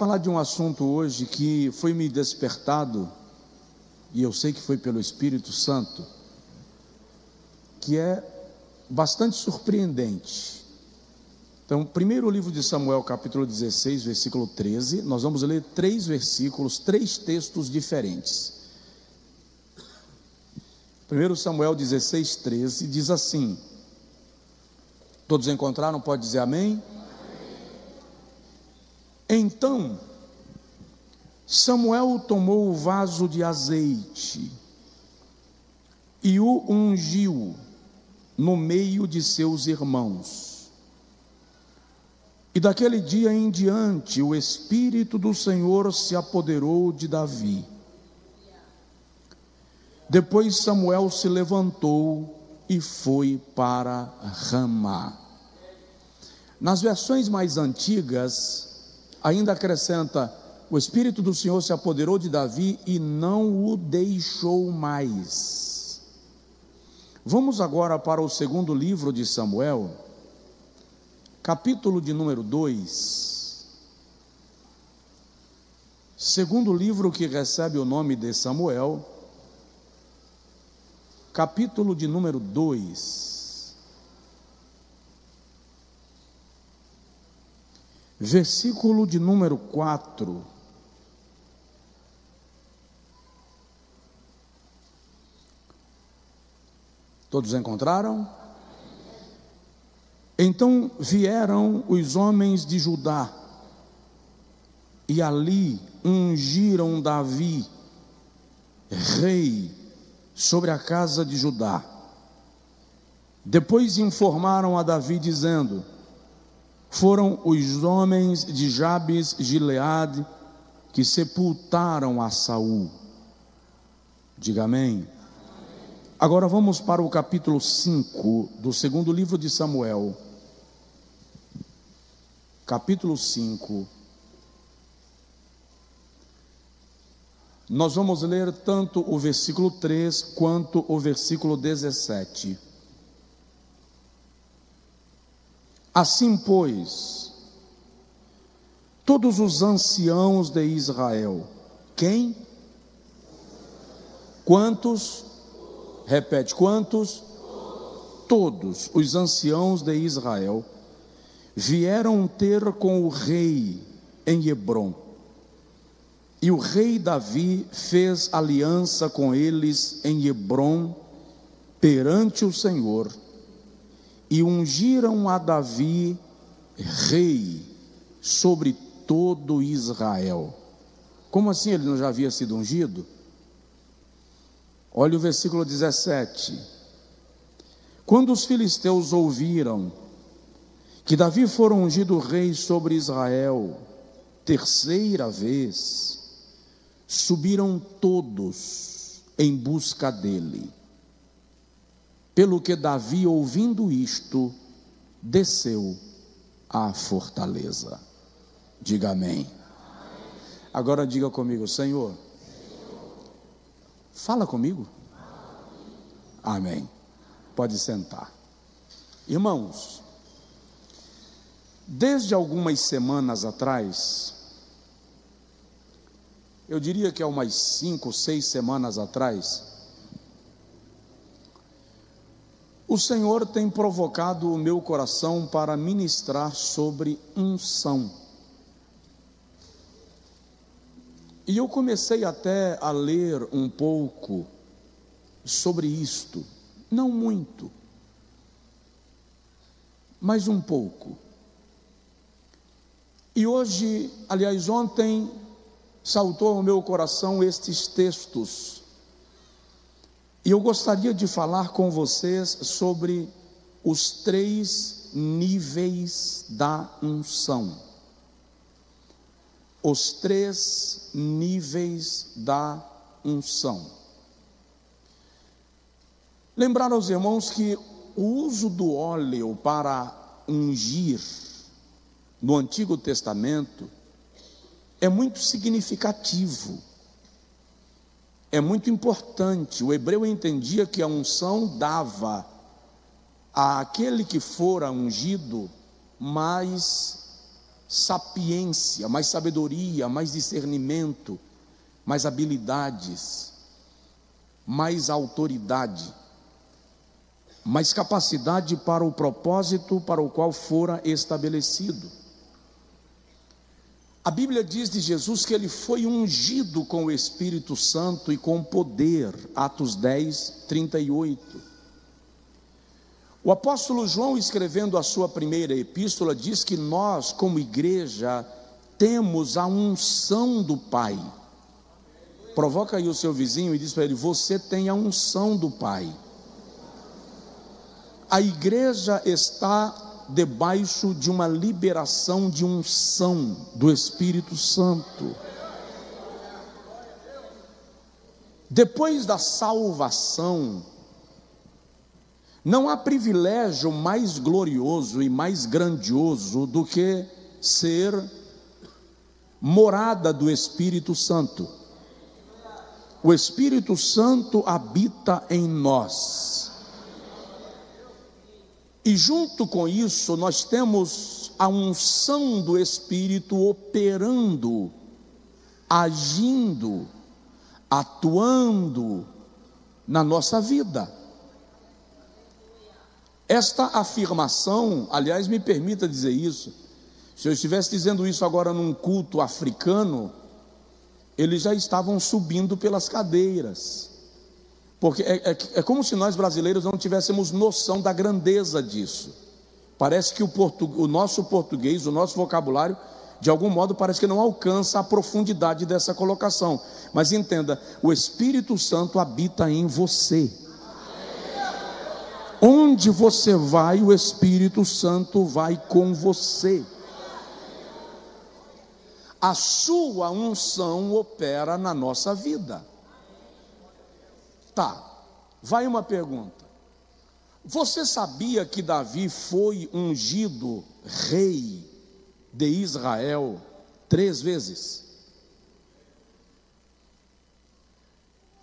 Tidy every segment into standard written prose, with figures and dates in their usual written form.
falar de um assunto hoje que foi me despertado, e eu sei que foi pelo Espírito Santo, que é bastante surpreendente. Então, primeiro livro de Samuel, capítulo 16, versículo 13, nós vamos ler 3 versículos, 3 textos diferentes. 1 Samuel 16, 13, diz assim, todos encontraram? Pode dizer amém? Então, Samuel tomou o vaso de azeite e o ungiu no meio de seus irmãos. E daquele dia em diante, o Espírito do Senhor se apoderou de Davi. Depois Samuel se levantou e foi para Ramá. Nas versões mais antigas, ainda acrescenta, o Espírito do Senhor se apoderou de Davi e não o deixou mais. Vamos agora para o segundo livro de Samuel, capítulo de número 2. Segundo livro que recebe o nome de Samuel, capítulo de número 2, versículo de número 4. Todos encontraram? Então vieram os homens de Judá e ali ungiram Davi, rei, sobre a casa de Judá. Depois informaram a Davi dizendo, foram os homens de Jabes Gileade que sepultaram a Saul. Diga amém. Agora vamos para o capítulo 5 do segundo livro de Samuel. Capítulo 5. Nós vamos ler tanto o versículo 3 quanto o versículo 17. Assim, pois, todos os anciãos de Israel, quem? Quantos? Repete, quantos? Todos os anciãos de Israel vieram ter com o rei em Hebrom. E o rei Davi fez aliança com eles em Hebrom perante o Senhor, e ungiram a Davi rei sobre todo Israel. Como assim ele não já havia sido ungido? Olha o versículo 17. Quando os filisteus ouviram que Davi fora ungido rei sobre Israel, terceira vez, subiram todos em busca dele. Pelo que Davi, ouvindo isto, desceu à fortaleza. Diga amém. Agora diga comigo, Senhor, fala comigo. Amém. Pode sentar. Irmãos, desde algumas semanas atrás, eu diria que há umas 5, 6 semanas atrás, o Senhor tem provocado o meu coração para ministrar sobre unção. E eu comecei até a ler um pouco sobre isto, não muito, mas um pouco. E hoje, aliás, ontem, saltou ao meu coração estes textos, e eu gostaria de falar com vocês sobre os 3 níveis da unção. Os 3 níveis da unção. Lembrar aos irmãos que o uso do óleo para ungir no Antigo Testamento é muito significativo, é muito importante. O hebreu entendia que a unção dava àquele que fora ungido mais sapiência, mais sabedoria, mais discernimento, mais habilidades, mais autoridade, mais capacidade para o propósito para o qual fora estabelecido. A Bíblia diz de Jesus que ele foi ungido com o Espírito Santo e com poder, Atos 10, 38. O apóstolo João, escrevendo a sua primeira epístola, diz que nós, como igreja, temos a unção do Pai. Provoca aí o seu vizinho e diz para ele: você tem a unção do Pai. A igreja está debaixo de uma liberação de unção do Espírito Santo. Depois da salvação, não há privilégio mais glorioso e mais grandioso do que ser morada do Espírito Santo. O Espírito Santo habita em nós. E junto com isso, nós temos a unção do Espírito operando, agindo, atuando na nossa vida. Esta afirmação, aliás, me permita dizer isso, se eu estivesse dizendo isso agora num culto africano, eles já estavam subindo pelas cadeiras, porque é como se nós brasileiros não tivéssemos noção da grandeza disso. Parece que o nosso português, o nosso vocabulário, de algum modo parece que não alcança a profundidade dessa colocação. Mas entenda, o Espírito Santo habita em você. Onde você vai, o Espírito Santo vai com você. A sua unção opera na nossa vida. Tá, vai uma pergunta. Você sabia que Davi foi ungido rei de Israel 3 vezes?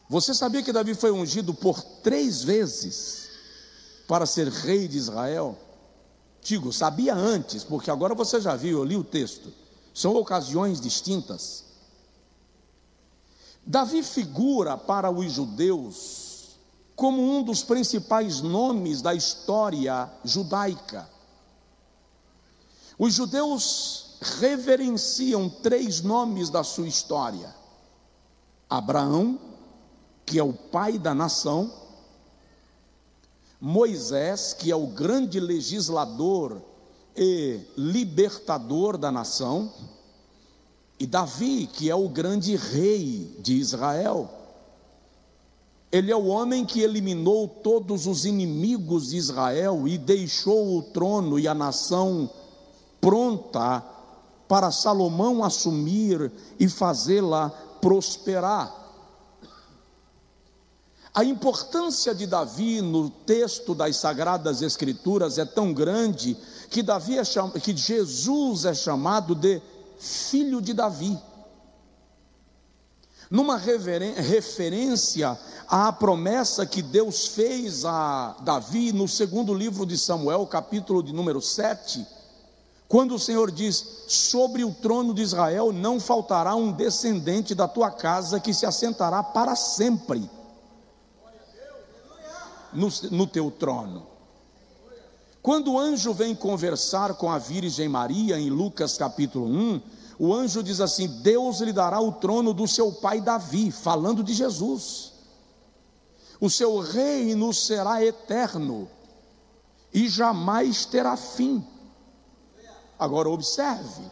Você sabia que Davi foi ungido por 3 vezes para ser rei de Israel? Digo, sabia antes, porque agora você já viu, eu li o texto. São ocasiões distintas. Davi figura para os judeus como um dos principais nomes da história judaica. Os judeus reverenciam 3 nomes da sua história: Abraão, que é o pai da nação; Moisés, que é o grande legislador e libertador da nação; e Davi, que é o grande rei de Israel. Ele é o homem que eliminou todos os inimigos de Israel e deixou o trono e a nação pronta para Salomão assumir e fazê-la prosperar. A importância de Davi no texto das Sagradas Escrituras é tão grande que que Jesus é chamado de filho de Davi, numa referência à promessa que Deus fez a Davi no 2º livro de Samuel, capítulo de número 7, quando o Senhor diz: sobre o trono de Israel não faltará um descendente da tua casa que se assentará para sempre no teu trono. Quando o anjo vem conversar com a Virgem Maria, em Lucas capítulo 1, o anjo diz assim: Deus lhe dará o trono do seu pai Davi, falando de Jesus. O seu reino será eterno e jamais terá fim. Agora observe,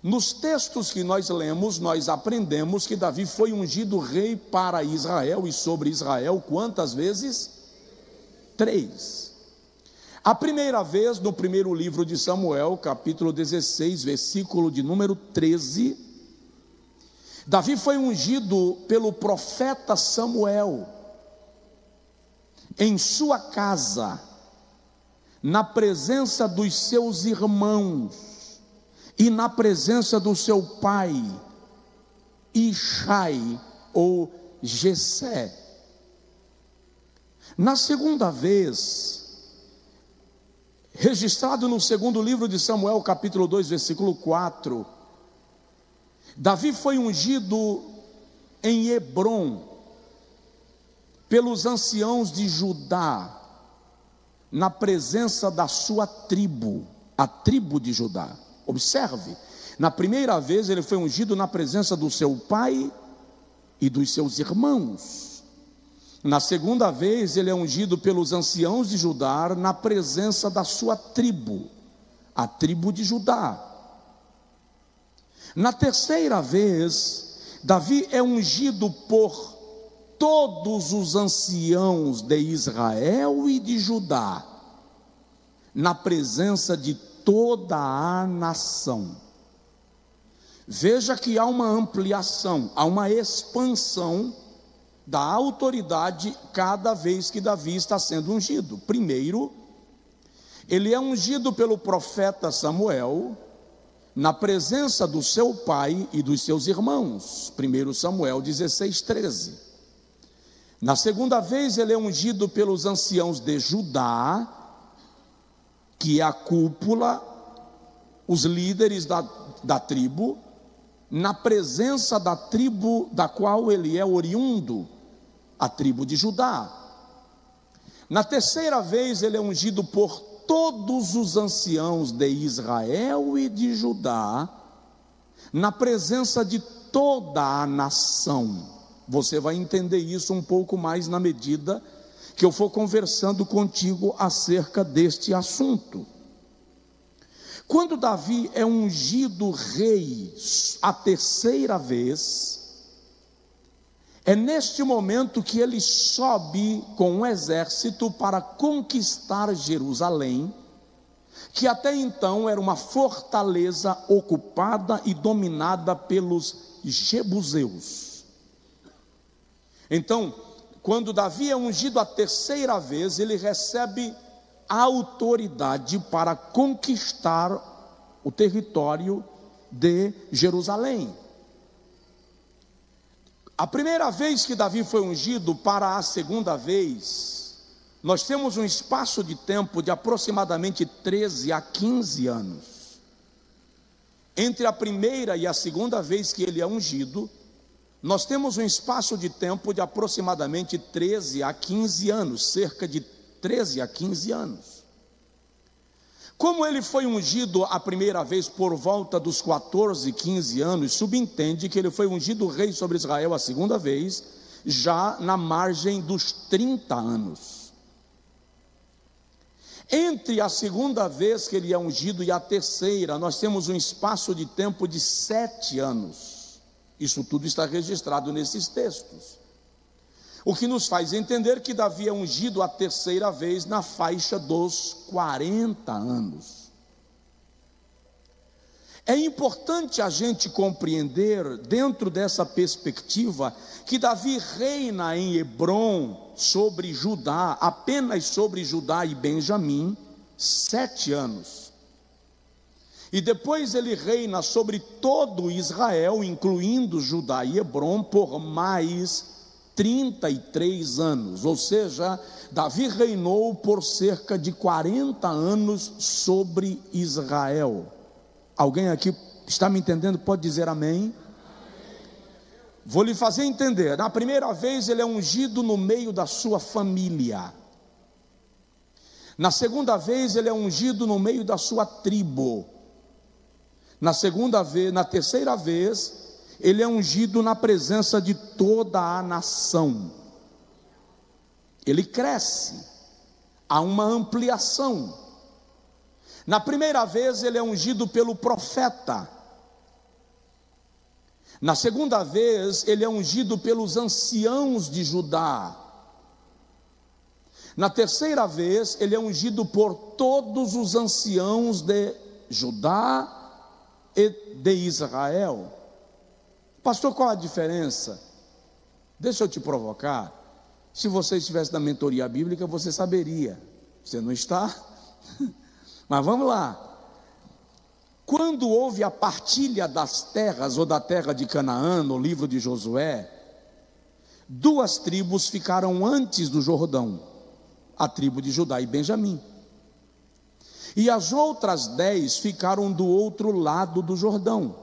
nos textos que nós lemos, nós aprendemos que Davi foi ungido rei para Israel e sobre Israel quantas vezes? 3. A primeira vez no 1º livro de Samuel, capítulo 16, versículo de número 13, Davi foi ungido pelo profeta Samuel, em sua casa, na presença dos seus irmãos e na presença do seu pai, Ishai ou Jessé. Na segunda vez, registrado no segundo livro de Samuel, capítulo 2, versículo 4, Davi foi ungido em Hebrom pelos anciãos de Judá, na presença da sua tribo, a tribo de Judá. Observe, na primeira vez ele foi ungido na presença do seu pai e dos seus irmãos. Na segunda vez ele é ungido pelos anciãos de Judá, na presença da sua tribo, a tribo de Judá. Na terceira vez, Davi é ungido por todos os anciãos de Israel e de Judá, na presença de toda a nação. Veja que há uma ampliação, há uma expansão da autoridade cada vez que Davi está sendo ungido. Primeiro, ele é ungido pelo profeta Samuel, na presença do seu pai e dos seus irmãos. 1 Samuel 16:13. Na segunda vez ele é ungido pelos anciãos de Judá, que é a cúpula, os líderes da tribo, na presença da tribo da qual ele é oriundo, a tribo de Judá. Na terceira vez ele é ungido por todos os anciãos de Israel e de Judá, na presença de toda a nação. Você vai entender isso um pouco mais na medida que eu for conversando contigo acerca deste assunto. Quando Davi é ungido rei a terceira vez, é neste momento que ele sobe com um exército para conquistar Jerusalém, que até então era uma fortaleza ocupada e dominada pelos jebuseus. Então, quando Davi é ungido a terceira vez, ele recebe a autoridade para conquistar o território de Jerusalém. A primeira vez que Davi foi ungido para a segunda vez, nós temos um espaço de tempo de aproximadamente 13 a 15 anos. Entre a primeira e a segunda vez que ele é ungido, nós temos um espaço de tempo de aproximadamente 13 a 15 anos, cerca de 13 a 15 anos. Como ele foi ungido a primeira vez por volta dos 14, 15 anos, subentende que ele foi ungido rei sobre Israel a segunda vez, já na margem dos 30 anos. Entre a segunda vez que ele é ungido e a terceira, nós temos um espaço de tempo de 7 anos. Isso tudo está registrado nesses textos. O que nos faz entender que Davi é ungido a terceira vez na faixa dos 40 anos. É importante a gente compreender, dentro dessa perspectiva, que Davi reina em Hebrom sobre Judá, apenas sobre Judá e Benjamim, 7 anos. E depois ele reina sobre todo Israel, incluindo Judá e Hebrom, por mais 33 anos, ou seja, Davi reinou por cerca de 40 anos sobre Israel. Alguém aqui está me entendendo? Pode dizer amém? Vou lhe fazer entender. Na primeira vez ele é ungido no meio da sua família. Na segunda vez ele é ungido no meio da sua tribo. Na terceira vez ele é ungido na presença de toda a nação. Ele cresce, há uma ampliação. Na primeira vez ele é ungido pelo profeta. Na segunda vez ele é ungido pelos anciãos de Judá. Na terceira vez ele é ungido por todos os anciãos de Judá e de Israel. Pastor, qual a diferença? Deixa eu te provocar. Se você estivesse na mentoria bíblica, você saberia. Você não está? Mas vamos lá. Quando houve a partilha das terras, ou da terra de Canaã, no livro de Josué, 2 tribos ficaram antes do Jordão, a tribo de Judá e Benjamim. e as outras 10 ficaram do outro lado do Jordão.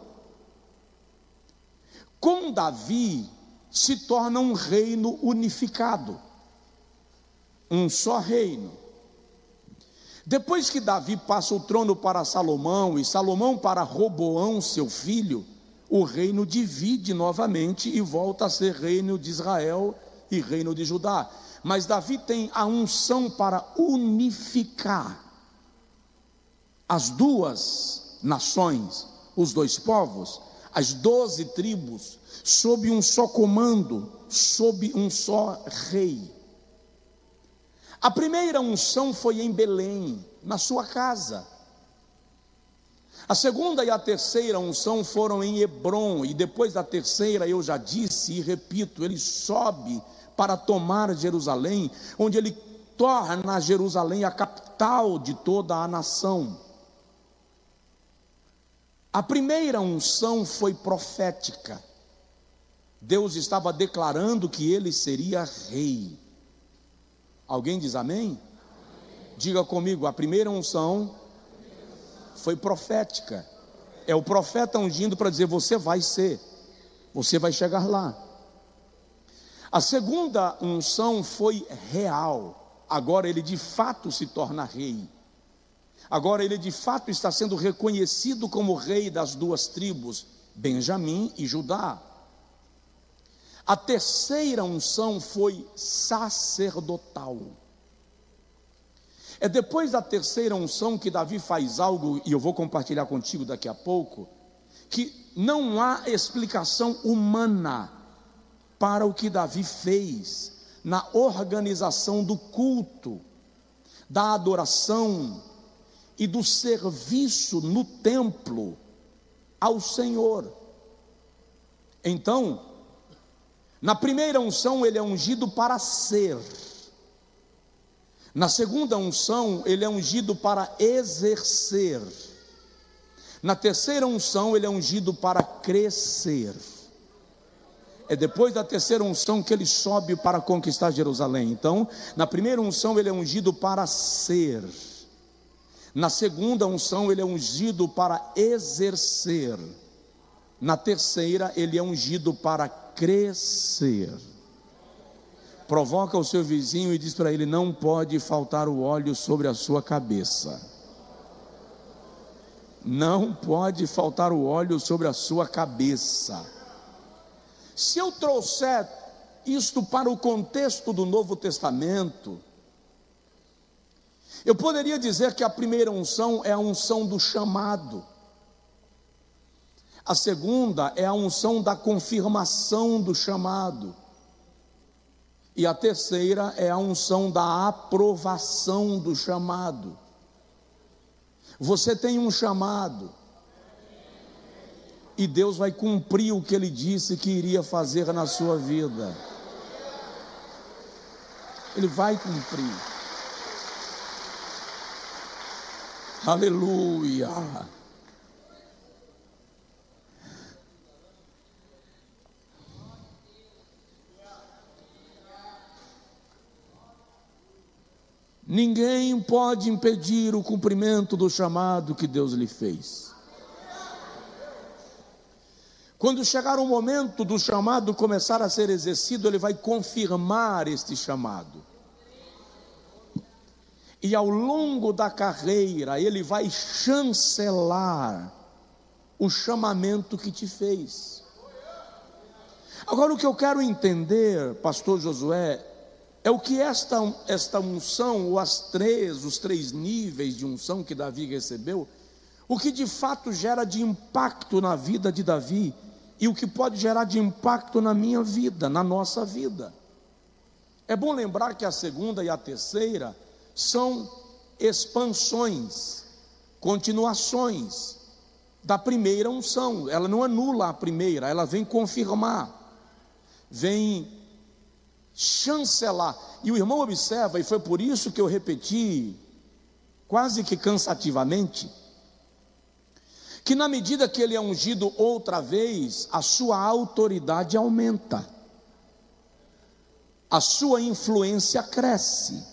Com Davi se torna um reino unificado, um só reino. Depois que Davi passa o trono para Salomão e Salomão para Roboão, seu filho, o reino divide novamente e volta a ser reino de Israel e reino de Judá. Mas Davi tem a unção para unificar as duas nações, os dois povos, as 12 tribos, sob um só comando, sob um só rei. A primeira unção foi em Belém, na sua casa. A segunda e a terceira unção foram em Hebrom, e depois da terceira, eu já disse e repito, ele sobe para tomar Jerusalém, onde ele torna Jerusalém a capital de toda a nação. A primeira unção foi profética. Deus estava declarando que ele seria rei. Alguém diz amém? Diga comigo, a primeira unção foi profética. É o profeta ungindo para dizer, você vai ser, você vai chegar lá. A segunda unção foi real. Agora ele de fato se torna rei. Agora ele de fato está sendo reconhecido como rei das duas tribos, Benjamim e Judá. A terceira unção foi sacerdotal. É depois da terceira unção que Davi faz algo, e eu vou compartilhar contigo daqui a pouco, que não há explicação humana para o que Davi fez na organização do culto, da adoração e do serviço no templo ao Senhor. Então, na primeira unção ele é ungido para ser. Na segunda unção ele é ungido para exercer. Na terceira unção ele é ungido para crescer. É depois da terceira unção que ele sobe para conquistar Jerusalém. Então, na primeira unção ele é ungido para ser. Na segunda unção ele é ungido para exercer. Na terceira ele é ungido para crescer. Provoca o seu vizinho e diz para ele, não pode faltar o óleo sobre a sua cabeça. Não pode faltar o óleo sobre a sua cabeça. Se eu trouxer isto para o contexto do Novo Testamento, eu poderia dizer que a primeira unção é a unção do chamado. A segunda é a unção da confirmação do chamado. E a terceira é a unção da aprovação do chamado. Você tem um chamado. E Deus vai cumprir o que Ele disse que iria fazer na sua vida. Ele vai cumprir. Aleluia. Ninguém pode impedir o cumprimento do chamado que Deus lhe fez. Quando chegar o momento do chamado começar a ser exercido, Ele vai confirmar este chamado. E ao longo da carreira, Ele vai chancelar o chamamento que te fez. Agora o que eu quero entender, pastor Josué, é o que esta unção, ou os três níveis de unção que Davi recebeu, o que de fato gera de impacto na vida de Davi, e o que pode gerar de impacto na minha vida, na nossa vida. É bom lembrar que a segunda e a terceira são expansões, continuações da primeira unção. Ela não anula a primeira, ela vem confirmar, vem chancelar. E o irmão observa, e foi por isso que eu repeti quase que cansativamente, que na medida que ele é ungido outra vez, a sua autoridade aumenta, a sua influência cresce.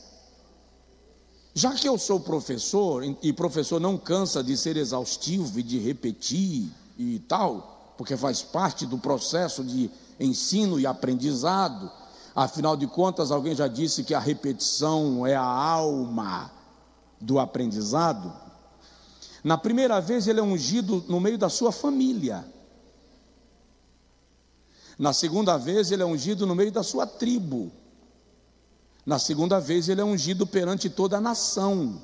Já que eu sou professor, e professor não cansa de ser exaustivo e de repetir e tal, porque faz parte do processo de ensino e aprendizado, afinal de contas, alguém já disse que a repetição é a alma do aprendizado. Na primeira vez ele é ungido no meio da sua família. Na segunda vez ele é ungido no meio da sua tribo. Na segunda vez ele é ungido perante toda a nação.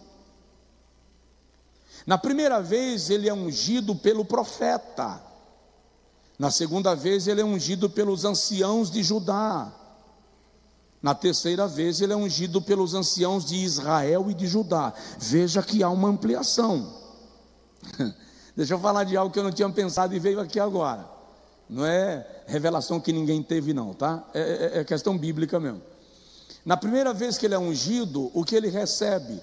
Na primeira vez ele é ungido pelo profeta. Na segunda vez ele é ungido pelos anciãos de Judá. Na terceira vez ele é ungido pelos anciãos de Israel e de Judá. Veja que há uma ampliação. Deixa eu falar de algo que eu não tinha pensado e veio aqui agora. Não é revelação que ninguém teve não, tá? É questão bíblica mesmo. Na primeira vez que ele é ungido, o que ele recebe?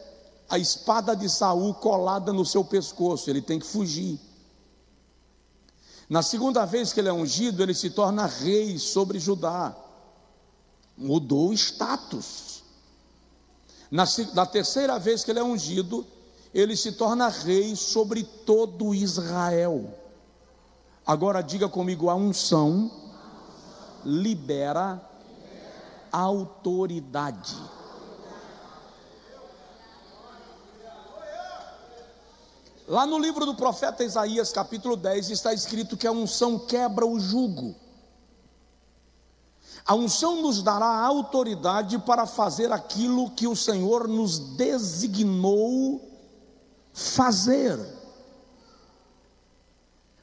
A espada de Saul colada no seu pescoço, ele tem que fugir. Na segunda vez que ele é ungido, ele se torna rei sobre Judá. Mudou o status. Na terceira vez que ele é ungido, ele se torna rei sobre todo Israel. Agora diga comigo, a unção libera autoridade. Lá no livro do profeta Isaías, capítulo 10, está escrito que a unção quebra o jugo. A unção nos dará autoridade para fazer aquilo que o Senhor nos designou fazer.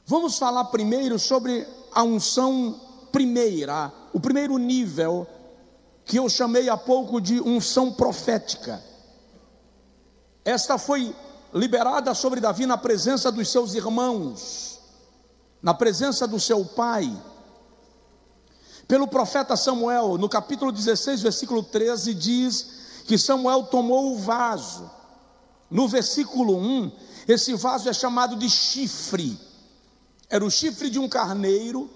Vamos falar primeiro sobre a unção primeira, o primeiro nível, que eu chamei há pouco de unção profética. Esta foi liberada sobre Davi na presença dos seus irmãos, na presença do seu pai, pelo profeta Samuel. No capítulo 16, versículo 13, diz que Samuel tomou o vaso. No versículo 1, esse vaso é chamado de chifre. Era o chifre de um carneiro,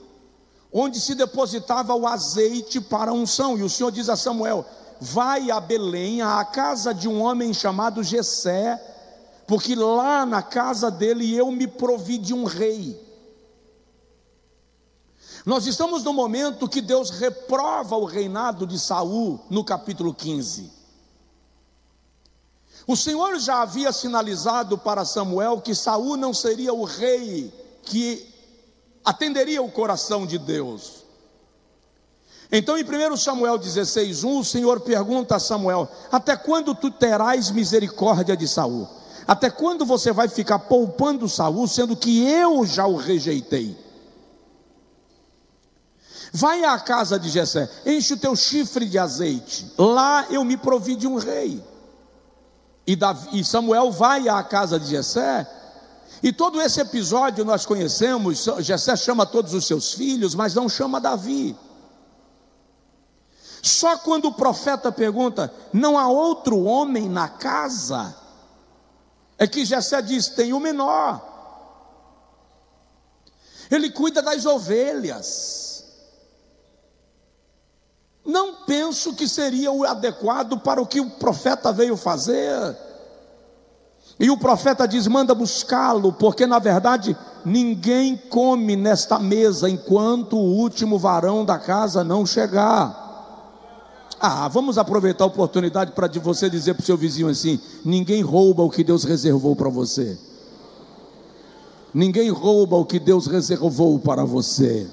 onde se depositava o azeite para a unção. E o Senhor diz a Samuel: vai a Belém, à casa de um homem chamado Jessé, porque lá na casa dele eu me provi de um rei. Nós estamos no momento que Deus reprova o reinado de Saul, no capítulo 15. O Senhor já havia sinalizado para Samuel que Saul não seria o rei que atenderia o coração de Deus. Então em 1 Samuel 16:1, o Senhor pergunta a Samuel: até quando tu terás misericórdia de Saul? Até quando você vai ficar poupando Saul, sendo que eu já o rejeitei? Vai à casa de Jessé, enche o teu chifre de azeite, lá eu me provi de um rei. E Samuel vai à casa de Jessé. E todo esse episódio nós conhecemos. Jessé chama todos os seus filhos, mas não chama Davi. Só quando o profeta pergunta: não há outro homem na casa? É que Jessé diz: tem o menor. Ele cuida das ovelhas. Não penso que seria o adequado para o que o profeta veio fazer. E o profeta diz: manda buscá-lo, porque na verdade ninguém come nesta mesa enquanto o último varão da casa não chegar. Vamos aproveitar a oportunidade para você dizer para o seu vizinho assim: ninguém rouba o que Deus reservou para você. Ninguém rouba o que Deus reservou para você.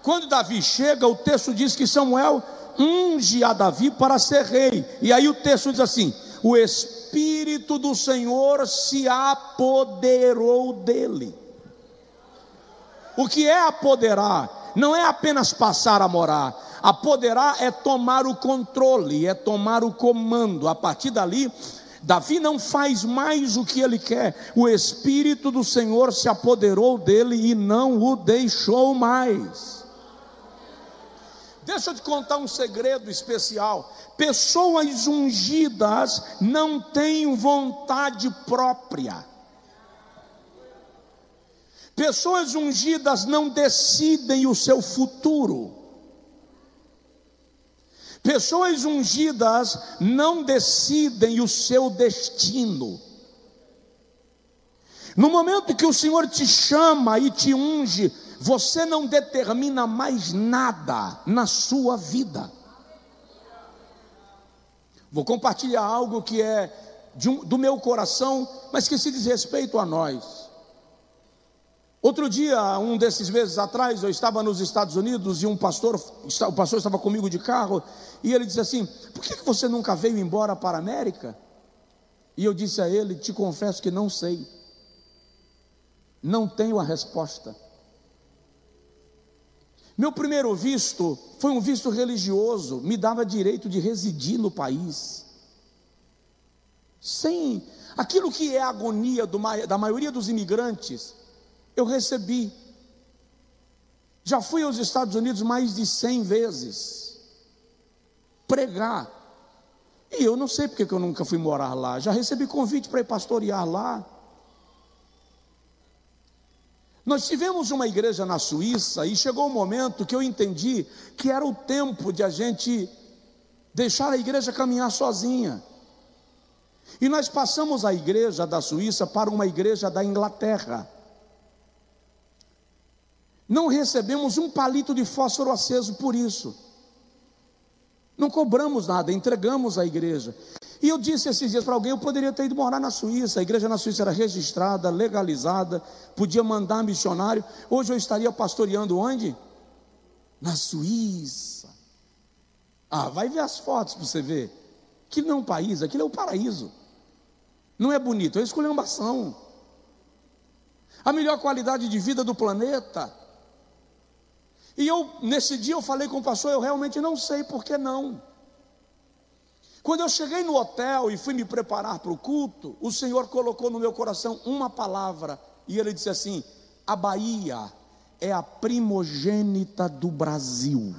Quando Davi chega, o texto diz que Samuel unge a Davi para ser rei. E aí o texto diz assim: o Espírito do Senhor se apoderou dele. O que é apoderar? Não é apenas passar a morar. Apoderar é tomar o controle, é tomar o comando. A partir dali, Davi não faz mais o que ele quer. O Espírito do Senhor se apoderou dele e não o deixou mais. Deixa eu te contar um segredo especial. Pessoas ungidas não têm vontade própria. Pessoas ungidas não decidem o seu futuro. Pessoas ungidas não decidem o seu destino. No momento que o Senhor te chama e te unge, você não determina mais nada na sua vida. Vou compartilhar algo que é do meu coração, mas que se diz respeito a nós. Outro dia, um desses meses atrás, eu estava nos Estados Unidos e o pastor estava comigo de carro, e ele disse assim: por que você nunca veio embora para a América? E eu disse a ele: te confesso que não sei, não tenho a resposta. Meu primeiro visto foi um visto religioso, me dava direito de residir no país, sem aquilo que é a agonia da maioria dos imigrantes. Eu recebi. Já fui aos Estados Unidos mais de 100 vezes pregar, e eu não sei porque que eu nunca fui morar lá. Já recebi convite para ir pastorear lá. Nós tivemos uma igreja na Suíça, e chegou um momento que eu entendi que era o tempo de a gente deixar a igreja caminhar sozinha. E nós passamos a igreja da Suíça para uma igreja da Inglaterra. Não recebemos um palito de fósforo aceso por isso. Não cobramos nada, entregamos a igreja. E eu disse esses dias para alguém: eu poderia ter ido morar na Suíça. A igreja na Suíça era registrada, legalizada, podia mandar missionário. Hoje eu estaria pastoreando onde? Na Suíça. Vai ver as fotos para você ver. Aquilo não é um país, aquilo é um paraíso. Não é bonito, é esculhambação. A melhor qualidade de vida do planeta. E nesse dia eu falei com o pastor: eu realmente não sei por que não. Quando eu cheguei no hotel e fui me preparar para o culto, o Senhor colocou no meu coração uma palavra, e Ele disse assim: a Bahia é a primogênita do Brasil.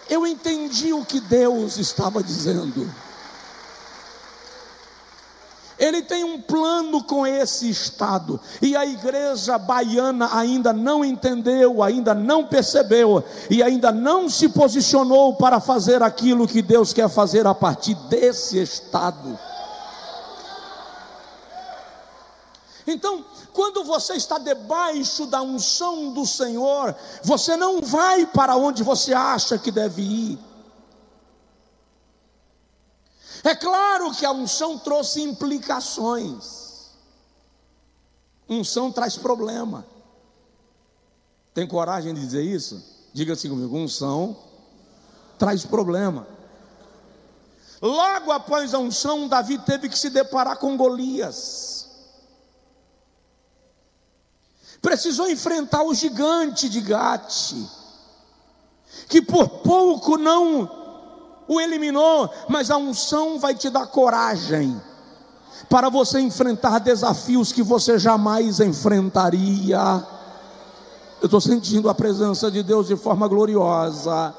Eu entendi o que Deus estava dizendo. Ele tem um plano com esse estado, e a igreja baiana ainda não entendeu, ainda não percebeu, e ainda não se posicionou para fazer aquilo que Deus quer fazer a partir desse estado. Então, quando você está debaixo da unção do Senhor, você não vai para onde você acha que deve ir. É claro que a unção trouxe implicações. Unção traz problema. Tem coragem de dizer isso? Diga assim comigo: unção traz problema. Logo após a unção, Davi teve que se deparar com Golias. Precisou enfrentar o gigante de Gate, que por pouco não o eliminou, mas a unção vai te dar coragem para você enfrentar desafios que você jamais enfrentaria. Eu estou sentindo a presença de Deus de forma gloriosa.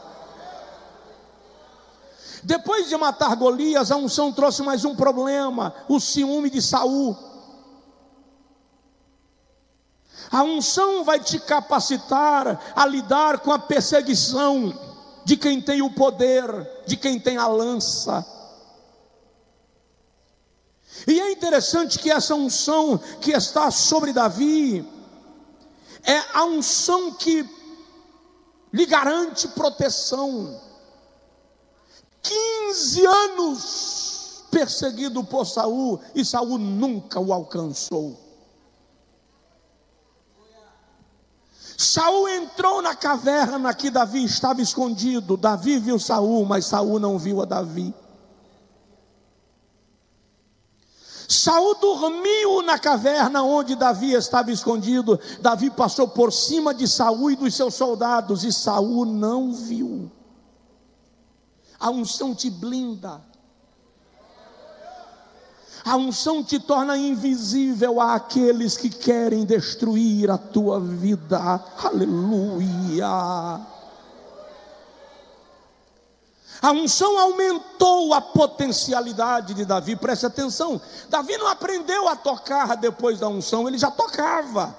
Depois de matar Golias, a unção trouxe mais um problema: o ciúme de Saul. A unção vai te capacitar a lidar com a perseguição de quem tem o poder, de quem tem a lança. E é interessante que essa unção que está sobre Davi é a unção que lhe garante proteção. 15 anos perseguido por Saul, e Saul nunca o alcançou. Saul entrou na caverna que Davi estava escondido. Davi viu Saul, mas Saul não viu a Davi. Saul dormiu na caverna onde Davi estava escondido. Davi passou por cima de Saul e dos seus soldados, e Saul não viu. A unção te blinda. A unção te torna invisível àqueles que querem destruir a tua vida. Aleluia. A unção aumentou a potencialidade de Davi. Preste atenção: Davi não aprendeu a tocar depois da unção, ele já tocava.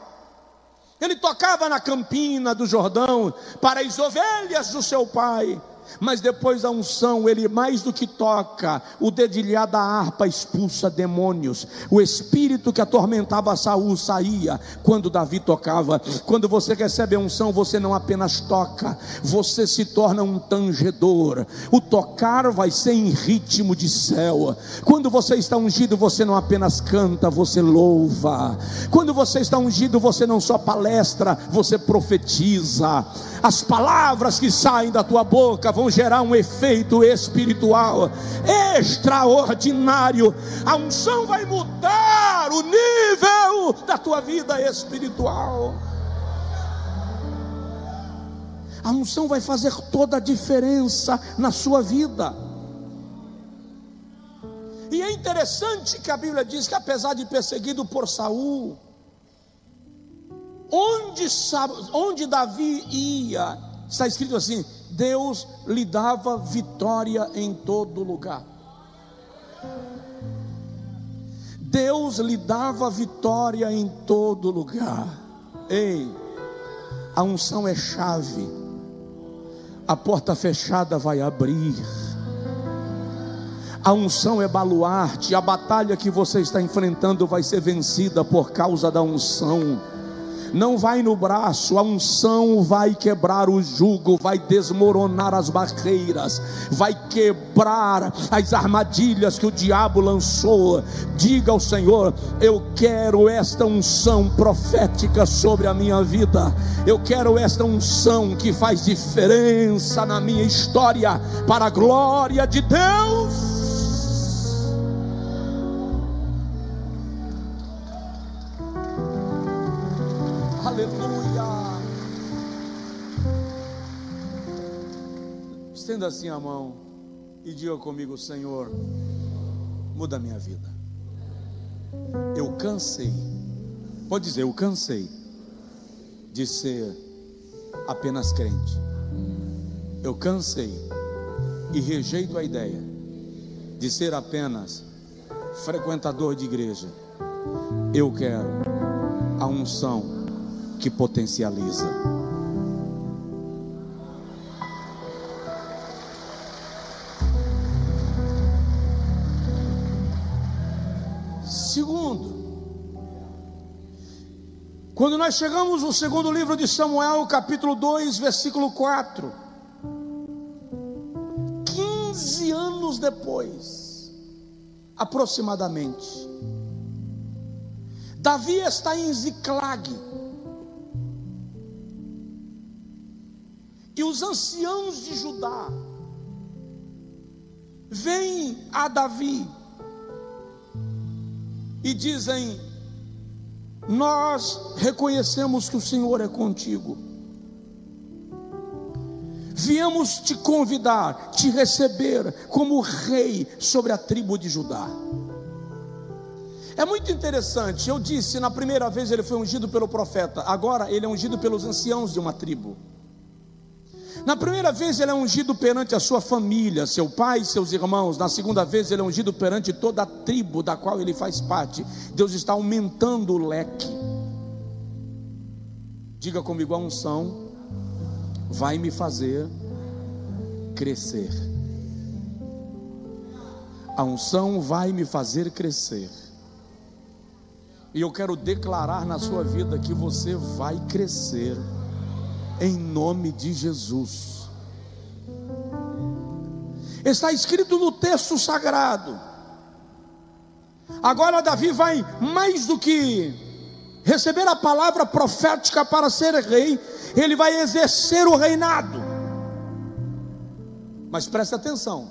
Ele tocava na campina do Jordão para as ovelhas do seu pai. Mas depois da unção, ele mais do que toca, o dedilhar da harpa expulsa demônios. O espírito que atormentava Saul saía quando Davi tocava. Quando você recebe a unção, você não apenas toca, você se torna um tangedor. O tocar vai ser em ritmo de céu. Quando você está ungido, você não apenas canta, você louva. Quando você está ungido, você não só palestra, você profetiza. As palavras que saem da tua boca vão gerar um efeito espiritual extraordinário. A unção vai mudar o nível da tua vida espiritual. A unção vai fazer toda a diferença na sua vida. E é interessante que a Bíblia diz que, apesar de perseguido por Saul, onde Davi ia, está escrito assim: Deus lhe dava vitória em todo lugar. Deus lhe dava vitória em todo lugar. Ei, a unção é chave. A porta fechada vai abrir. A unção é baluarte. A batalha que você está enfrentando vai ser vencida por causa da unção. Não vai no braço, a unção vai quebrar o jugo, vai desmoronar as barreiras, vai quebrar as armadilhas que o diabo lançou. Diga ao Senhor: eu quero esta unção profética sobre a minha vida. Eu quero esta unção que faz diferença na minha história, para a glória de Deus. Aleluia. Estenda assim a mão e diga comigo: Senhor, muda a minha vida. Eu cansei, pode dizer, eu cansei de ser apenas crente. Eu cansei e rejeito a ideia de ser apenas frequentador de igreja. Eu quero a unção que potencializa. Segundo, quando nós chegamos no segundo livro de Samuel, capítulo 2, versículo 4, 15 anos depois, aproximadamente, Davi está em Ziclag, e os anciãos de Judá vêm a Davi e dizem: nós reconhecemos que o Senhor é contigo, viemos te convidar, te receber como rei sobre a tribo de Judá. É muito interessante. Eu disse, na primeira vez ele foi ungido pelo profeta, agora ele é ungido pelos anciãos de uma tribo. Na primeira vez ele é ungido perante a sua família, seu pai e seus irmãos. Na segunda vez ele é ungido perante toda a tribo da qual ele faz parte. Deus está aumentando o leque. Diga comigo: a unção vai me fazer crescer. A unção vai me fazer crescer. E eu quero declarar na sua vida que você vai crescer, em nome de Jesus. Está escrito no texto sagrado. Agora Davi vai, mais do que receber a palavra profética para ser rei, ele vai exercer o reinado. Mas preste atenção,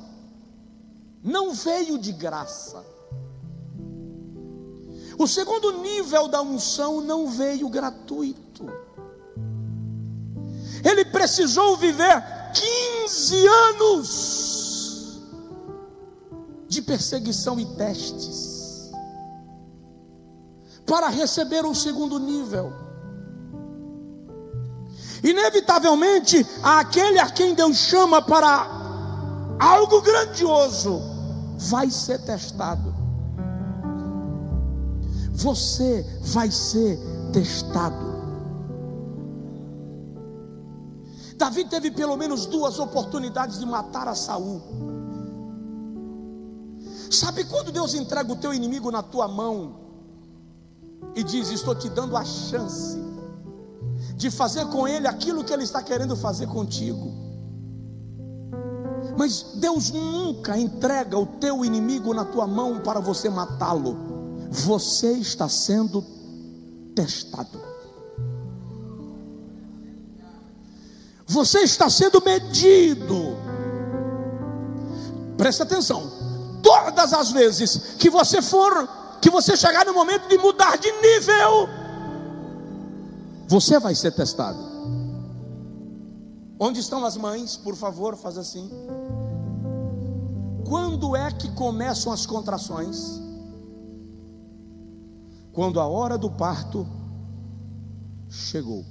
não veio de graça. O segundo nível da unção não veio gratuito. Ele precisou viver 15 anos de perseguição e testes para receber o segundo nível. Inevitavelmente, aquele a quem Deus chama para algo grandioso vai ser testado. Você vai ser testado. Davi teve pelo menos 2 oportunidades de matar a Saul. Sabe quando Deus entrega o teu inimigo na tua mão e diz: estou te dando a chance de fazer com ele aquilo que ele está querendo fazer contigo? Mas Deus nunca entrega o teu inimigo na tua mão para você matá-lo. Você está sendo testado. Você está sendo medido. Presta atenção. Todas as vezes que você chegar no momento de mudar de nível, você vai ser testado. Onde estão as mães? Por favor, faz assim. Quando é que começam as contrações? Quando a hora do parto chegou.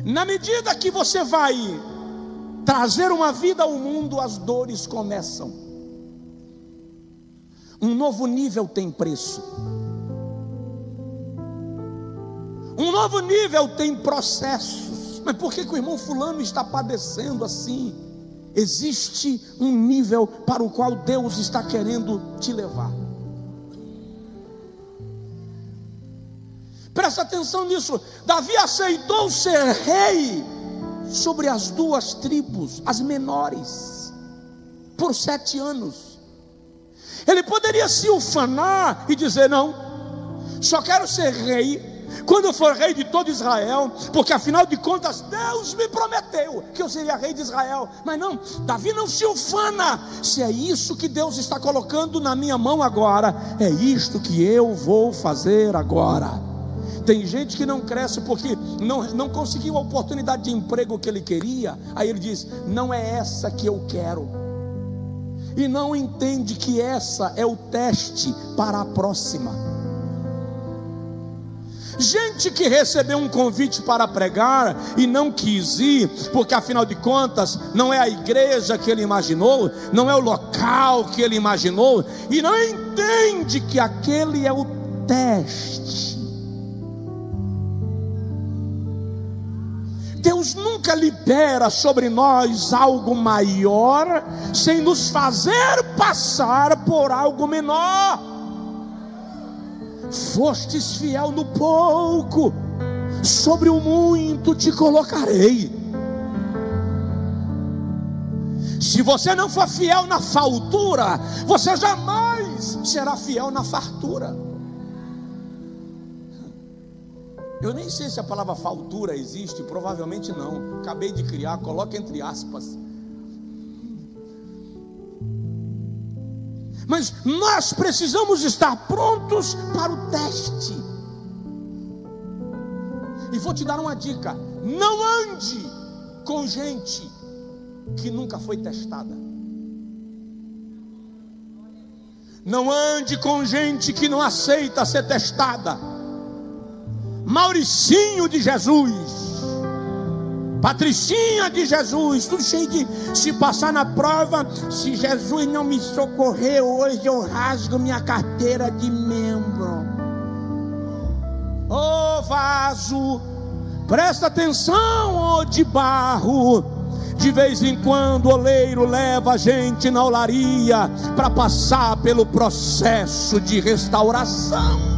Na medida que você vai trazer uma vida ao mundo, as dores começam. Um novo nível tem preço. Um novo nível tem processos. Mas por que o irmão fulano está padecendo assim? Existe um nível para o qual Deus está querendo te levar. Presta atenção nisso. Davi aceitou ser rei sobre as 2 tribos, as menores, por 7 anos. Ele poderia se ufanar e dizer: não, só quero ser rei quando eu for rei de todo Israel, porque afinal de contas Deus me prometeu que eu seria rei de Israel. Mas não, Davi não se ufana. Se é isso que Deus está colocando na minha mão agora, é isto que eu vou fazer agora. Tem gente que não cresce porque não conseguiu a oportunidade de emprego que ele queria. Aí ele diz: não é essa que eu quero. E não entende que essa é o teste para a próxima. Gente que recebeu um convite para pregar e não quis ir, porque afinal de contas não é a igreja que ele imaginou, não é o local que ele imaginou, e não entende que aquele é o teste. Deus nunca libera sobre nós algo maior sem nos fazer passar por algo menor. Fostes fiel no pouco, sobre o muito te colocarei. Se você não for fiel na fartura, você jamais será fiel na fartura. Eu nem sei se a palavra fartura existe, provavelmente não. Acabei de criar, coloca entre aspas. Mas nós precisamos estar prontos para o teste. E vou te dar uma dica: não ande com gente que nunca foi testada. Não ande com gente que não aceita ser testada. Mauricinho de Jesus, Patricinha de Jesus, tudo cheio de: se passar na prova, se Jesus não me socorrer hoje, eu rasgo minha carteira de membro. Ô vaso, presta atenção, ô de barro. De vez em quando o oleiro leva a gente na olaria para passar pelo processo de restauração.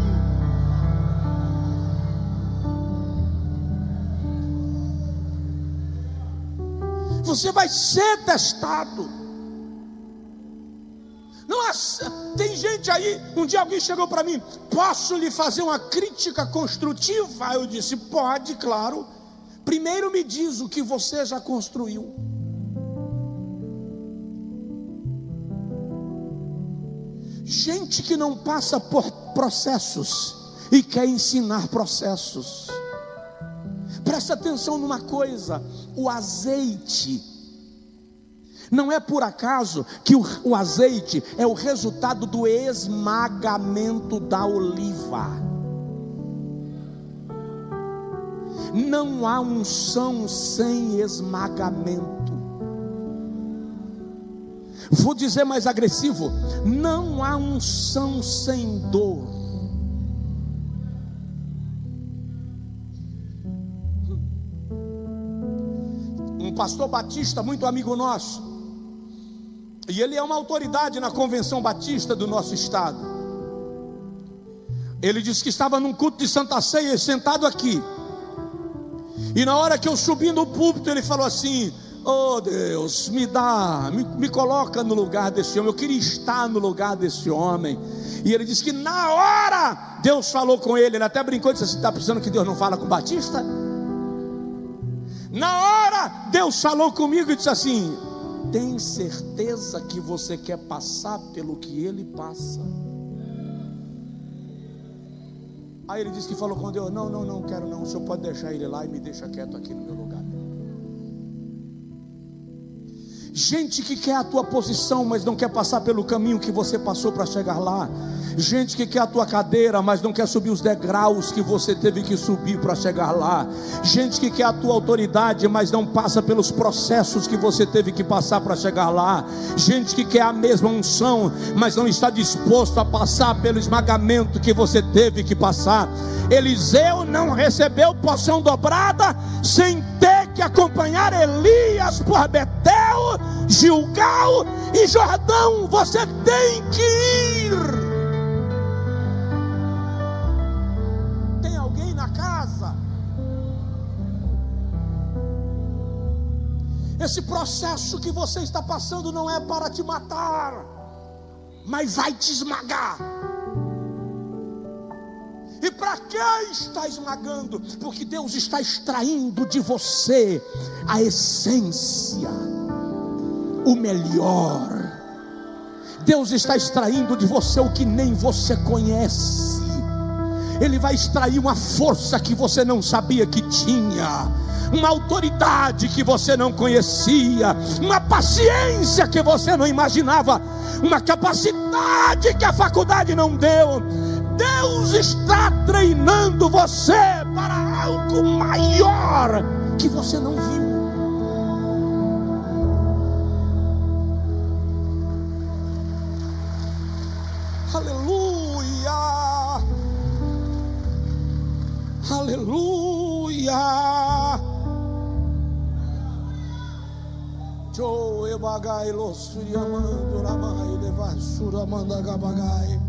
Você vai ser testado. Não, tem gente aí. Um dia alguém chegou para mim: posso lhe fazer uma crítica construtiva? Eu disse: pode, claro. Primeiro me diz o que você já construiu. Gente que não passa por processos e quer ensinar processos. Presta atenção numa coisa: o azeite, não é por acaso que o azeite é o resultado do esmagamento da oliva. Não há unção sem esmagamento. Vou dizer mais agressivo: não há unção sem dor. pastor Batista, muito amigo nosso, e ele é uma autoridade na Convenção Batista do nosso estado. Ele disse que estava num culto de Santa Ceia, sentado aqui, e na hora que eu subi no púlpito, ele falou assim: oh Deus, me coloca no lugar desse homem. Eu queria estar no lugar desse homem. E ele disse que na hora Deus falou com ele. Ele até brincou e disse assim: está pensando que Deus não fala com o Batista? Na hora Deus falou comigo e disse assim: tem certeza que você quer passar pelo que ele passa? Aí ele disse que falou com Deus: não quero não, o senhor pode deixar ele lá e me deixa quieto aqui no meu lugar. Gente que quer a tua posição, mas não quer passar pelo caminho que você passou para chegar lá. Gente que quer a tua cadeira, mas não quer subir os degraus que você teve que subir para chegar lá. Gente que quer a tua autoridade, mas não passa pelos processos que você teve que passar para chegar lá. Gente que quer a mesma unção, mas não está disposto a passar pelo esmagamento que você teve que passar. Eliseu não recebeu porção dobrada sem ter que acompanhar Elias por Betel, Gilgal e Jordão. Você tem que ir. Tem alguém na casa? Esse processo que você está passando não é para te matar, mas vai te esmagar. E para que está esmagando? Porque Deus está extraindo de você a essência, o melhor. Deus está extraindo de você o que nem você conhece. Ele vai extrair uma força que você não sabia que tinha, uma autoridade que você não conhecia, uma paciência que você não imaginava, uma capacidade que a faculdade não deu. Deus está treinando você para algo maior que você não viu. Aleluia, aleluia. Joe bagai lo suriamando ramai levar suramanda gabagai.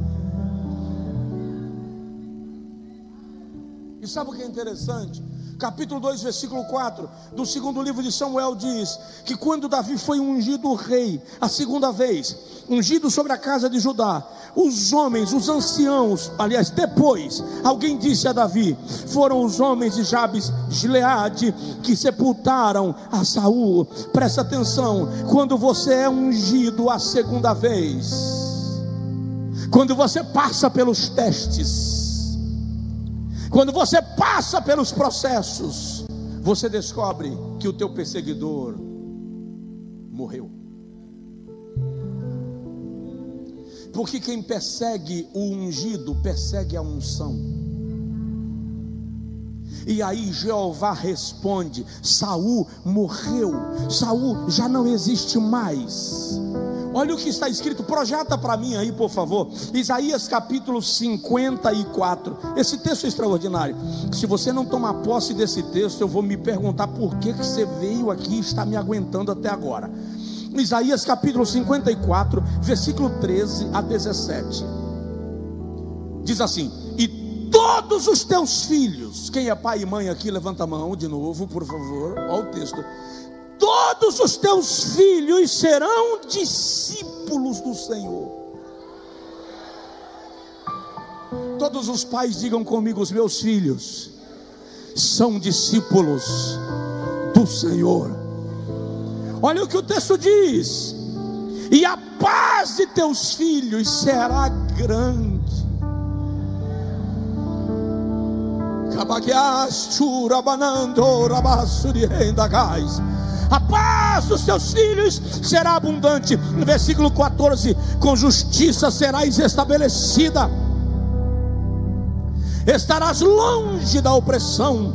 E sabe o que é interessante? Capítulo 2, versículo 4 do segundo livro de Samuel diz que quando Davi foi ungido rei a segunda vez, ungido sobre a casa de Judá, os homens, os anciãos, aliás, depois, alguém disse a Davi: foram os homens de Jabes Gileade que sepultaram a Saul. Presta atenção, quando você é ungido a segunda vez, quando você passa pelos testes, quando você passa pelos processos, você descobre que o teu perseguidor morreu. Porque quem persegue o ungido, persegue a unção. E aí Jeová responde: Saul morreu, Saul já não existe mais. Olha o que está escrito, projeta para mim aí por favor, Isaías capítulo 54, esse texto é extraordinário. Se você não tomar posse desse texto, eu vou me perguntar por que você veio aqui e está me aguentando até agora. Isaías capítulo 54, versículo 13 a 17, diz assim: e todos os teus filhos, quem é pai e mãe aqui, levanta a mão de novo por favor, olha o texto. Todos os teus filhos serão discípulos do Senhor. Todos os pais digam comigo: os meus filhos são discípulos do Senhor. Olha o que o texto diz: e a paz de teus filhos será grande. A paz dos teus filhos será abundante. No versículo 14: com justiça serás estabelecida, estarás longe da opressão,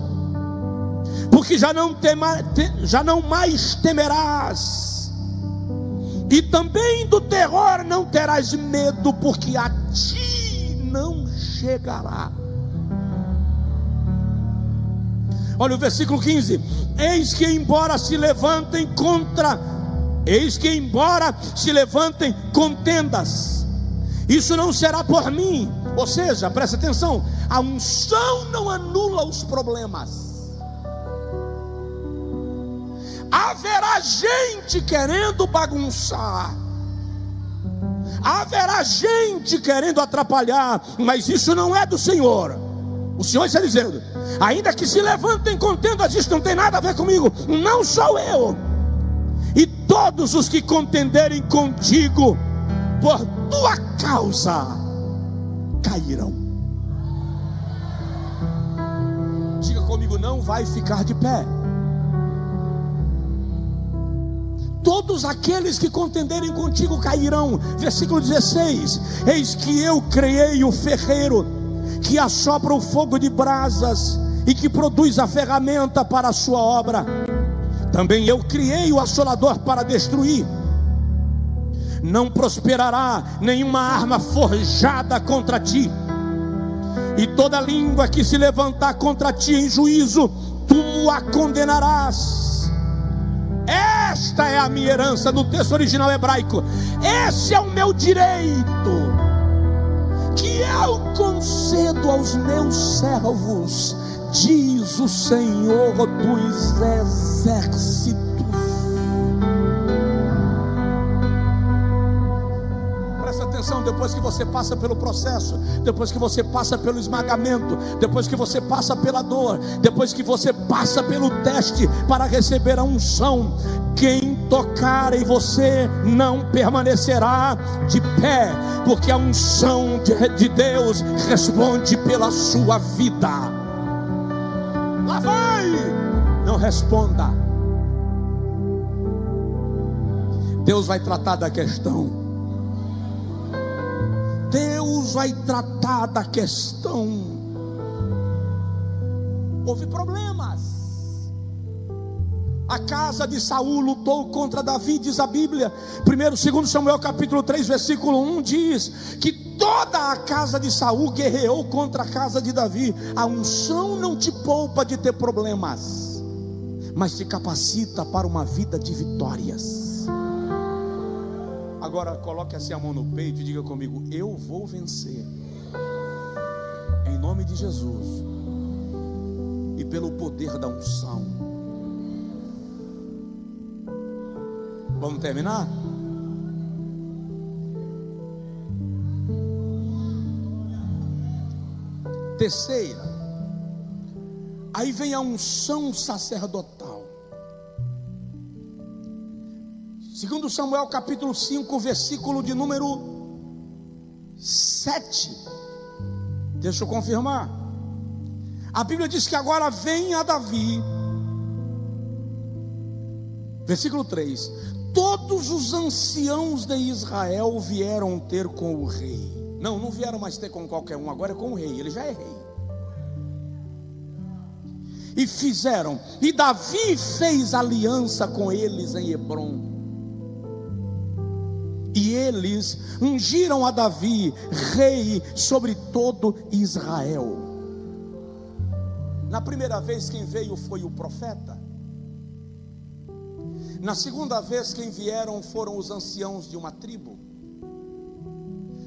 porque já não mais temerás, e também do terror não terás medo, porque a ti não chegará. Olha o versículo 15: eis que embora se levantem contendas, isso não será por mim. Ou seja, presta atenção, a unção não anula os problemas. Haverá gente querendo bagunçar, haverá gente querendo atrapalhar, mas isso não é do Senhor. O Senhor está dizendo: ainda que se levantem contendas, isso não tem nada a ver comigo, não sou eu. E todos os que contenderem contigo por tua causa cairão. Diga comigo: não vai ficar de pé. Todos aqueles que contenderem contigo cairão. Versículo 16: eis que eu criei o ferreiro, que assopra o fogo de brasas e que produz a ferramenta para a sua obra. Também eu criei o assolador para destruir. Não prosperará nenhuma arma forjada contra ti, e toda língua que se levantar contra ti em juízo, tu a condenarás. Esta é a minha herança. No texto original hebraico, esse é o meu direito, que eu concedo aos meus servos, diz o Senhor dos exércitos. Presta atenção: depois que você passa pelo processo, depois que você passa pelo esmagamento, depois que você passa pela dor, depois que você passa pelo teste para receber a unção, quem tocar em você não permanecerá de pé, porque a unção de Deus responde pela sua vida. Lá vai, não responda. Deus vai tratar da questão. Deus vai tratar da questão. Houve problemas. A casa de Saul lutou contra Davi, diz a Bíblia. 2 Samuel capítulo 3 versículo 1 diz que toda a casa de Saul guerreou contra a casa de Davi. A unção não te poupa de ter problemas, mas te capacita para uma vida de vitórias. Agora coloque assim a mão no peito e diga comigo: eu vou vencer, em nome de Jesus e pelo poder da unção. Vamos terminar? Terceira, aí vem a unção sacerdotal. 2 Samuel capítulo 5 versículo de número 7. Deixa eu confirmar. A Bíblia diz que agora vem a Davi, versículo 3: todos os anciãos de Israel vieram ter com o rei. Não vieram mais ter com qualquer um, agora é com o rei, ele já é rei. E Davi fez aliança com eles em Hebrom. E eles ungiram a Davi rei sobre todo Israel. Na primeira vez quem veio foi o profeta. Na segunda vez quem vieram foram os anciãos de uma tribo.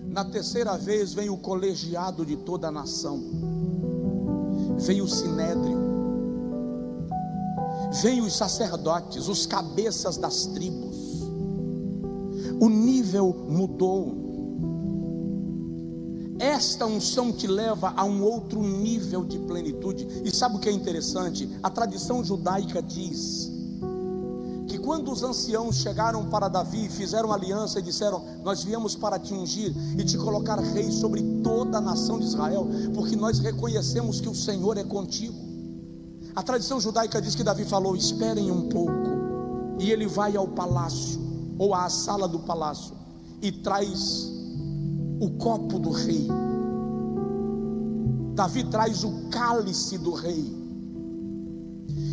Na terceira vez veio o colegiado de toda a nação. Veio o sinédrio. Veio os sacerdotes, os cabeças das tribos. O nível mudou. Esta unção te leva a um outro nível de plenitude. E sabe o que é interessante? A tradição judaica diz que quando os anciãos chegaram para Davi, fizeram aliança e disseram: nós viemos para te ungir e te colocar rei sobre toda a nação de Israel, porque nós reconhecemos que o Senhor é contigo. A tradição judaica diz que Davi falou: esperem um pouco. E ele vai ao palácio, ou à sala do palácio, e traz o copo do rei. Davi traz o cálice do rei.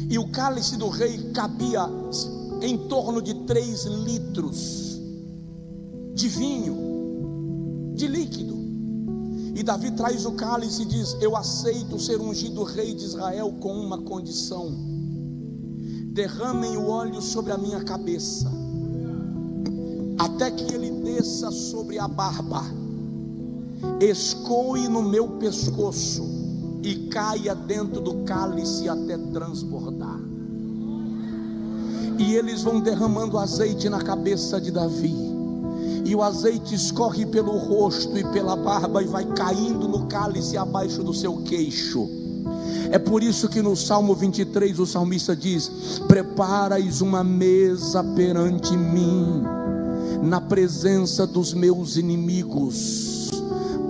E o cálice do rei cabia em torno de 3 litros de vinho, de líquido. E Davi traz o cálice e diz: eu aceito ser ungido rei de Israel com uma condição: derramem o óleo sobre a minha cabeça, até que ele desça sobre a barba, escoe no meu pescoço e caia dentro do cálice até transbordar. E eles vão derramando azeite na cabeça de Davi, e o azeite escorre pelo rosto e pela barba e vai caindo no cálice abaixo do seu queixo. É por isso que no Salmo 23 o salmista diz: preparais uma mesa perante mim, na presença dos meus inimigos,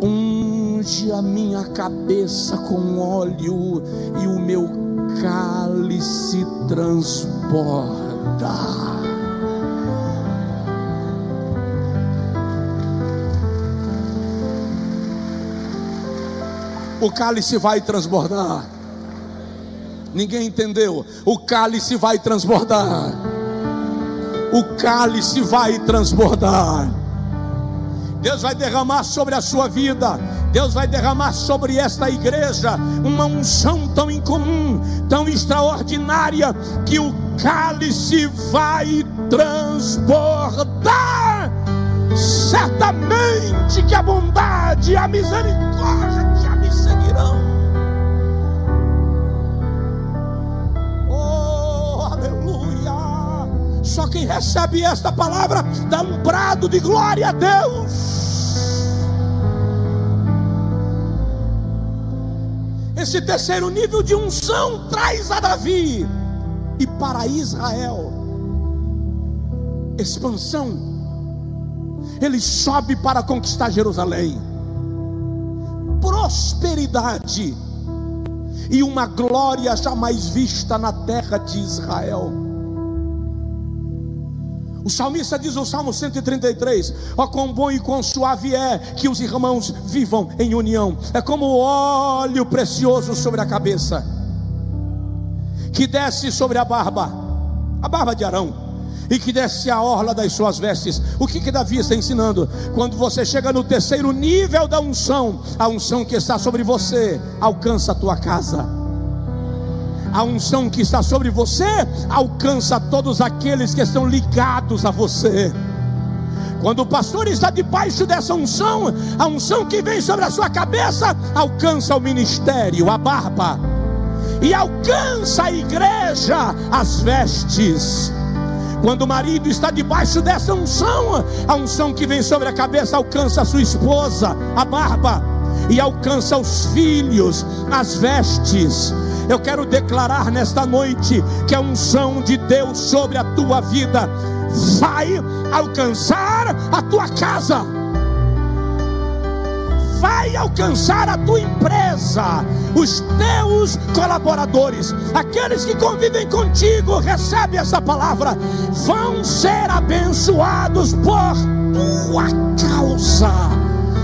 unge a minha cabeça com óleo e o meu cálice transborda. O cálice vai transbordar. Ninguém entendeu? O cálice vai transbordar. O cálice vai transbordar. Deus vai derramar sobre a sua vida, Deus vai derramar sobre esta igreja uma unção tão incomum, tão extraordinária, que o cálice vai transbordar. Certamente que a bondade e a misericórdia me seguirão. Oh, aleluia! Só quem recebe esta palavra dá um brado de glória a Deus. Esse terceiro nível de unção traz a Davi e para Israel expansão. Ele sobe para conquistar Jerusalém, prosperidade e uma glória jamais vista na terra de Israel. O salmista diz no Salmo 133: ó, quão bom e quão suave é que os irmãos vivam em união. É como óleo precioso sobre a cabeça, que desce sobre a barba de Arão, e que desce a orla das suas vestes. O que Davi está ensinando? Quando você chega no terceiro nível da unção, a unção que está sobre você alcança a tua casa. A unção que está sobre você alcança todos aqueles que estão ligados a você. Quando o pastor está debaixo dessa unção, a unção que vem sobre a sua cabeça alcança o ministério, a barba, e alcança a igreja, as vestes. Quando o marido está debaixo dessa unção, a unção que vem sobre a cabeça alcança a sua esposa, a barba, e alcança os filhos, as vestes. Eu quero declarar nesta noite que a unção de Deus sobre a tua vida vai alcançar a tua casa, vai alcançar a tua empresa, os teus colaboradores, aqueles que convivem contigo. Recebe essa palavra: vão ser abençoados por tua causa.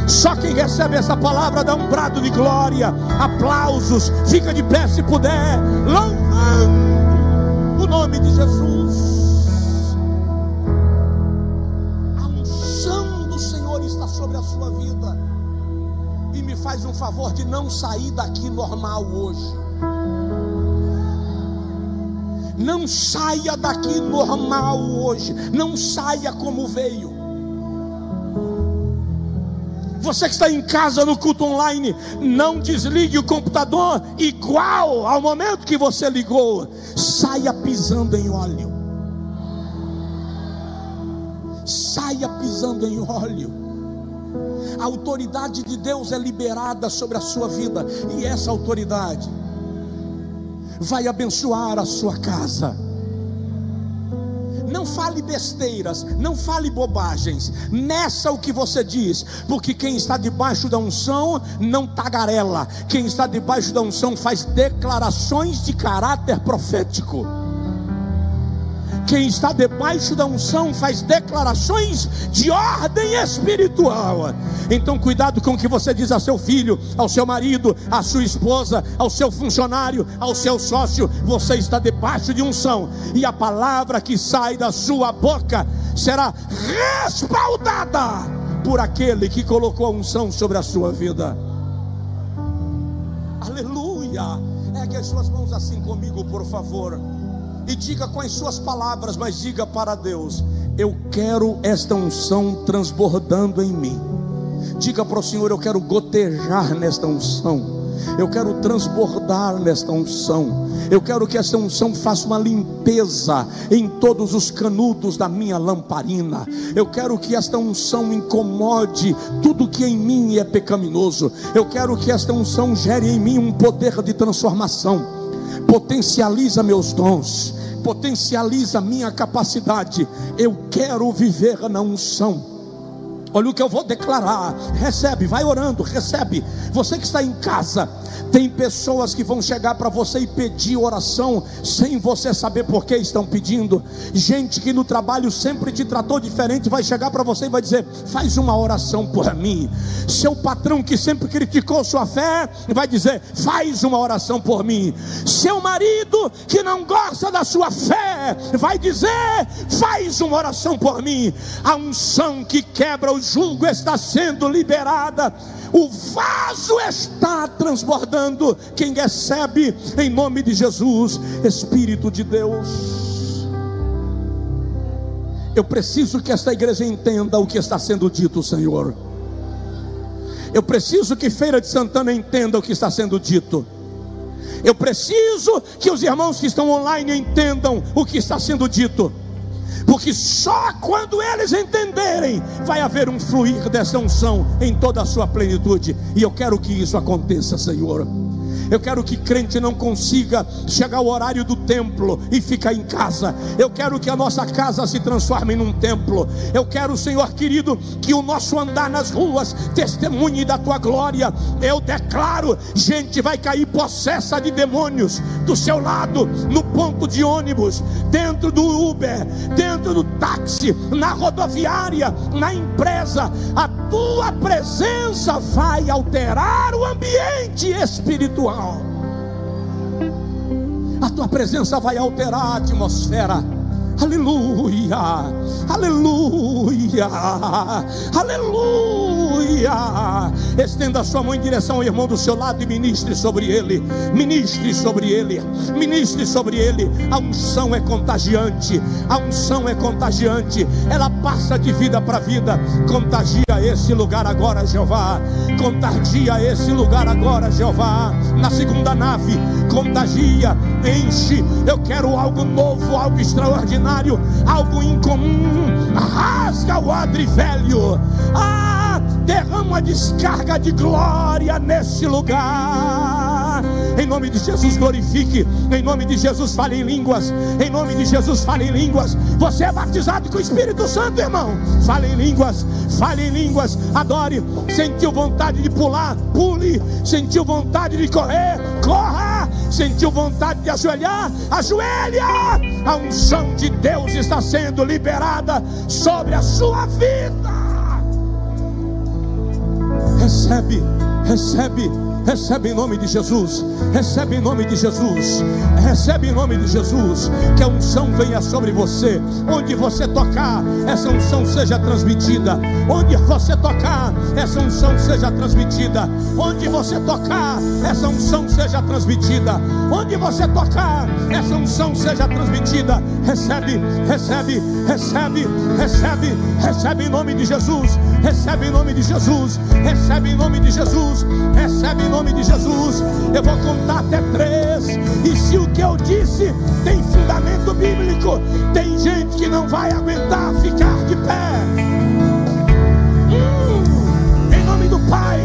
Só quem recebe essa palavra dá um brado de glória, aplausos, fica de pé se puder, louvando o nome de Jesus. A unção do Senhor está sobre a sua vida. E me faz um favor de não sair daqui normal hoje. Não saia daqui normal hoje. Não saia como veio. Você que está em casa no culto online, não desligue o computador igual ao momento que você ligou. Saia pisando em óleo. Saia pisando em óleo. A autoridade de Deus é liberada sobre a sua vida, e essa autoridade vai abençoar a sua casa. Não fale besteiras, não fale bobagens, meça o que você diz, porque quem está debaixo da unção não tagarela. Quem está debaixo da unção faz declarações de caráter profético. Quem está debaixo da unção faz declarações de ordem espiritual. Então cuidado com o que você diz ao seu filho, ao seu marido, à sua esposa, ao seu funcionário, ao seu sócio. Você está debaixo de unção, e a palavra que sai da sua boca será respaldada por aquele que colocou a unção sobre a sua vida. Aleluia. Ergue as suas mãos assim comigo, por favor, e diga com as suas palavras, mas diga para Deus: eu quero esta unção transbordando em mim. Diga para o Senhor: eu quero gotejar nesta unção, eu quero transbordar nesta unção, eu quero que esta unção faça uma limpeza em todos os canudos da minha lamparina. Eu quero que esta unção incomode tudo que em mim é pecaminoso. Eu quero que esta unção gere em mim um poder de transformação. Potencializa meus dons, potencializa minha capacidade. Eu quero viver na unção. Olha o que eu vou declarar. Recebe, vai orando, recebe. Você que está em casa, tem pessoas que vão chegar para você e pedir oração sem você saber por que estão pedindo. Gente que no trabalho sempre te tratou diferente vai chegar para você e vai dizer: faz uma oração por mim. Seu patrão que sempre criticou sua fé vai dizer: faz uma oração por mim. Seu marido que não gosta da sua fé vai dizer: faz uma oração por mim. A unção que quebra o jugo está sendo liberada. O vaso está transbordando. Quem recebe em nome de Jesus? Espírito de Deus, eu preciso que esta igreja entenda o que está sendo dito, Senhor. Eu preciso que Feira de Santana entenda o que está sendo dito. Eu preciso que os irmãos que estão online entendam o que está sendo dito, porque só quando eles entenderem vai haver um fluir dessa unção em toda a sua plenitude. E eu quero que isso aconteça, Senhor. Eu quero que crente não consiga chegar ao horário do templo e ficar em casa. Eu quero que a nossa casa se transforme num templo. Eu quero, Senhor querido, que o nosso andar nas ruas testemunhe da tua glória. Eu declaro: gente vai cair possessa de demônios do seu lado, no ponto de ônibus, dentro do Uber, dentro do táxi, na rodoviária, na empresa. A tua presença vai alterar o ambiente espiritual. A tua presença vai alterar a atmosfera. Aleluia, aleluia, aleluia. Estenda a sua mão em direção ao irmão do seu lado e ministre sobre ele. Ministre sobre ele, ministre sobre ele. A unção é contagiante, a unção é contagiante. Ela passa de vida para vida. Contagia esse lugar agora, Jeová. Contagia esse lugar agora, Jeová. Na segunda nave, contagia, enche. Eu quero algo novo, algo extraordinário, algo incomum. Rasga o odre velho. Derrama uma descarga de glória nesse lugar. Em nome de Jesus, glorifique. Em nome de Jesus, fale em línguas. Em nome de Jesus, fale em línguas. Você é batizado com o Espírito Santo, irmão. Fale em línguas, fale em línguas. Adore. Sentiu vontade de pular? Pule. Sentiu vontade de correr? Corra. Sentiu vontade de ajoelhar? Ajoelha. A unção de Deus está sendo liberada sobre a sua vida. Recebe, recebe, recebe em nome de Jesus. Recebe em nome de Jesus. Recebe em nome de Jesus. Que a unção venha sobre você. Onde você tocar, essa unção seja transmitida. Onde você tocar, essa unção seja transmitida. Onde você tocar, essa unção seja transmitida. Onde você tocar, essa unção seja transmitida. Recebe, recebe, recebe, recebe. Recebe em nome de Jesus. Recebe em nome de Jesus. Recebe em nome de Jesus. Recebe em nome de Jesus. Eu vou contar até 3. E se o que eu disse tem fundamento bíblico, tem gente que não vai aguentar ficar de pé. Em nome do Pai,